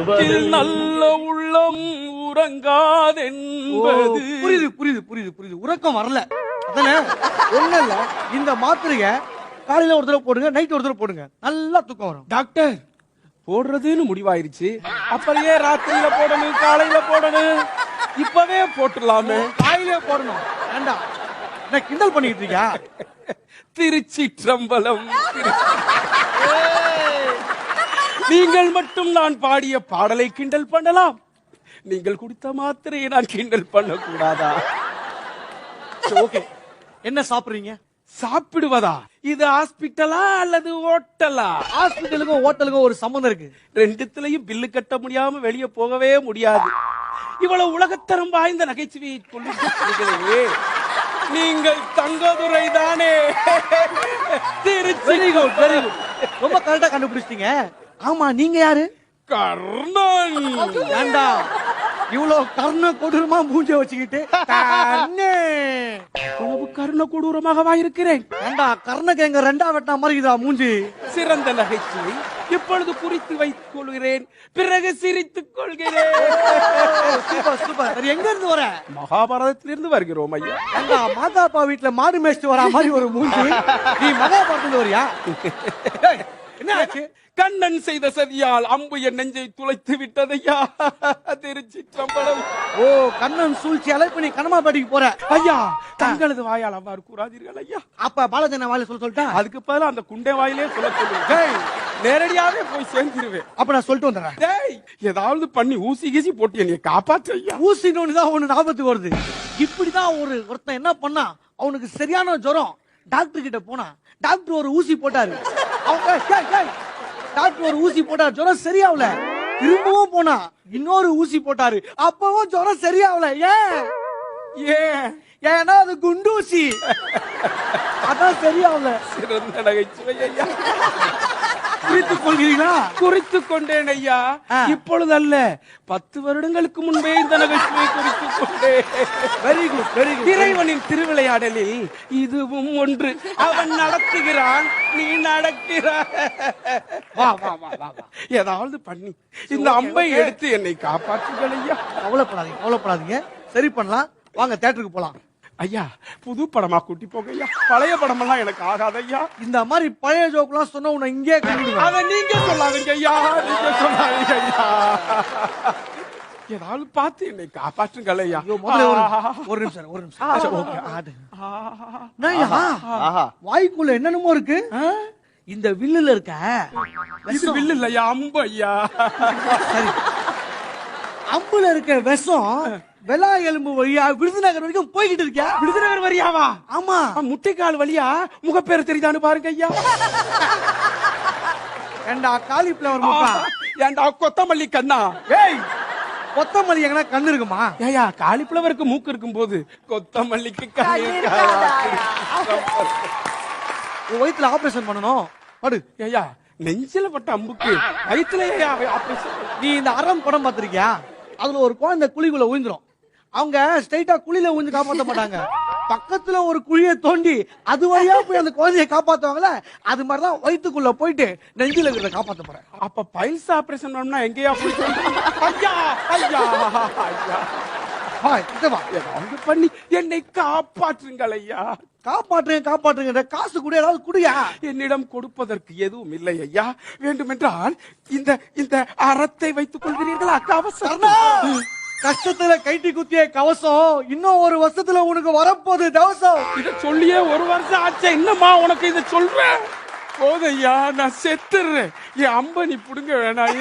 உறக்கத்தில் நல்ல உள்ளம் உறங்காதென்பது. புரியுது புரியுது புரியுது புரியுது. உறக்கம் வரல அதானே? ஒண்ணு இல்ல, இந்த மாத்திரைய காலையில ஒரு தடவை போடுங்க, நைட் ஒரு தடவை போடுங்க, நல்லா தூக்கம் வரும். டாக்டர் போடுறதுன்னு முடிவாயிருச்சு. அப்படியே ராத்திரியில போடணும், காலையில போடணும், இப்பவே போட்டுடலாமே. காலையில போடணும். வேண்டாம், என்ன கிண்டல் பண்ணிட்டு இருக்கியா? திருச்சிற்றம்பலம். நீங்கள் மட்டும் நான் பாடிய பாடலை கிண்டல் பண்ணலாம், நீங்கள் குடித்த மாத்திரையை நான் கிண்டல் பண்ணக்கூடாதா? ஓகே, என்ன சாப்பிடுறீங்க? சாப்பிடுவதா? இது ஹாஸ்பிட்டலா அல்லது ஹோட்டலா? ஹாஸ்பிட்டலுக்கும் ஹோட்டலுக்கும் ஒரு சம்பந்தம் இருக்கு. ரெண்டுத்திலையும் பில்லு கட்ட முடியாம வெளியே போகவே முடியாது. இவ்வளவு உலகத்தரம் வாய்ந்த நகைச்சுவையை கொண்டு நீங்கள் தங்கதுரை தானே? வெரி குட் வெரி குட், ரொம்ப கரெக்டா கண்டுபிடிச்சிட்டீங்க. ஆமா, நீங்க யாரு? கர்ணன். ஏண்டா இவ்வளவு கர்ண கொடூரமா மூஞ்ச வச்சுக்கிட்டு? கர்ண கொடூரமாகவா இருக்கிறேன்? ஏண்டா கர்ணக்கு எங்க ரெண்டா வெட்டா மாதிரி இதா மூஞ்சி? சிறந்த நகைச்சுவை இப்பொழுது குறித்து வைத்துக் கொள்கிறேன், பிறகு சிரித்துக் கொள்கிறேன். Super super. சரி, எங்க இருந்து வர? மகாபாரதத்திலிருந்து வருகிறோம் ஐயா. ஏண்டா மாதாப்பா வீட்டுல மாடு மேய்ச்சிட்டு வரா மாதிரி ஒரு மூஞ்சி, நீ மகாபாரதத்துல வரியா? என்ன ஆச்சு? கண்ணன் செய்த சதியால் அம்பு என் நெஞ்சை துளைத்து விட்டதையா. திருச்சிற்றம்பலம். ஓ, கண்ணன் சூழ்ச்சியால இப்ப நீ கனமாபாடிக்கு போற? ஐயா, தங்களது வாயால் அவ்வாறு கூறாதீர்கள் ஐயா. அப்ப பாலஜன வாயில சொல்லிட்டா? அதுக்கு பதிலா அந்த குண்டை வாயிலே சொல்ல சொல்லுங்க. நேரடியாவே போய் சேர்ந்துருவேன். அப்ப நான் சொல்லிட்டு வந்துடுறேன். டேய், ஏதாவது பண்ணி ஊசி கீசி போட்டு என்னைய காப்பாற்று ஐயா. ஊசி நோனிதான் ஒண்ணு ஞாபகத்துக்கு வருது. இப்படிதான் ஒருத்தன் என்ன பண்ணா, அவனுக்கு சரியான ஜுரம். டாக்டர் கிட்ட போனா டாக்டர் ஒரு ஊசி போட்டாரு. டாக்டர் ஒரு ஊசி போட்டாரு, ஜுரம் சரியாவல. திரும்பவும் போனா இன்னொரு ஊசி போட்டாரு, அப்பவும் ஜுரம் சரியாவல. ஏன்னா அது குண்டூசி, அதான் சரியாவல. சிறந்த நகைச்சுவை ஐயா. குறித்துக் கொள்கிறீங்களா? குறித்துக் கொண்டேன் ஐயா. இப்பொழுது அல்ல, 10 வருடங்களுக்கு முன்பே இந்த நகைச்சுவை குறித்துக் கொண்டேன். Very good very good. இறைவனின் திருவிளையாடலில் இதுவும் ஒன்று. அவன் நடத்துகிறான், நீ நடக்கிறாய். வா வா வா வா. ஏதாவது பண்ணி இந்த அம்பை எடுத்து என்னை காப்பாற்றுங்கள் ஐயா. கவலைப்படாதீங்க கவலைப்படாதீங்க, சரி பண்ணலாம். வாங்க தியேட்டருக்கு போலாம். ஐயா, புது படமா கூட்டி போங்க ஐயா. பழைய படமெல்லாம் எனக்கு ஆகாது ஐயா. இந்த மாதிரி பழைய ஜோக்லாம் சொன்ன உன்னை இங்கே கொண்டுடுவேன். அத நீங்க சொல்லாதீங்க ஐயா, நீங்க சொல்லாதீங்க ஐயா. ஏதாவது பார்த்து என்னை காப்பாற்றுங்கள் ஐயா. ஒரு நிமிஷம் ஒரு நிமிஷம். ஓகே, ஆடு. வாய்க்குள்ள என்னென்னமோ இருக்கு. இந்த வில்லுல இருக்க இது வில்லு இல்லையா, அம்பு ஐயா. சரி, அம்புல இருக்க விஷம் வெளா எலும்பு வழியா விருதுநகர் வரைக்கும் போய்கிட்டு இருக்கியா? விருதுநகர் வழியாவா? ஆமா. முட்டைக்கால் வழியா முகப்பேர் தெரியுதான்னு பாருங்க ஐயா. ஏண்டா காலிஃபிளவர் முக்கா? ஏண்டா கொத்தமல்லி கண்ணா? ஏய், கொத்தமல்லி எங்கனா கண்ணு இருக்குமா? ஏயா, காலிஃபிளவருக்கு மூக்கு இருக்கும் போது கொத்தமல்லிக்கு கண்ணு இருக்காதா? உன் வயித்துல ஆபரேஷன் பண்ணணும். படு. ஏயா, நெஞ்சில பட்ட அம்புக்கு வயித்துல ஆபரேஷன்? நீ இந்த அறம் படம் பாத்திருக்கியா? அதுல ஒரு குழந்தை குழிக்குள்ள விழுந்துரும். அவங்க ஸ்ட்ரைட்டா குழியில விழுந்து காப்பாற்ற மாட்டாங்க, பக்கத்துல ஒரு குழியை தோண்டி அது வழியா போய் அந்த குழந்தைய காப்பாத்துவாங்கல்ல, அது மாதிரிதான் வயிற்றுக்குள்ள போயிட்டு நெஞ்சில இருக்கிறத காப்பாத்த போறேன். அப்ப பைல்ஸ் ஆபரேஷன் பண்ணா எங்கேயா போய் ஐயா ஐயா ஐயா ஏதாவது பண்ணி என்னை காப்பாற்றுங்கள் ஐயா. காப்பாற்றுங்க காப்பாற்றுங்க, காசு கூட ஏதாவது குடியா? என்னிடம் கொடுப்பதற்கு எதுவும் இல்லை ஐயா. வேண்டுமென்றால் இந்த இந்த அறத்தை வைத்துக் கொள்கிறீர்களா? கவசம். கஷ்டத்துல கைட்டி குத்திய கவசம் இன்னும் ஒரு வருஷத்துல உனக்கு வரப்போகுது தவசம். இத சொல்லியே 1 வருஷம் ஆச்சு, என்னம்மா உனக்கு இத சொல்றேன்? போதையா, நான் செத்துறேன். என் அம்ப நீ புடுங்க வேணாம்.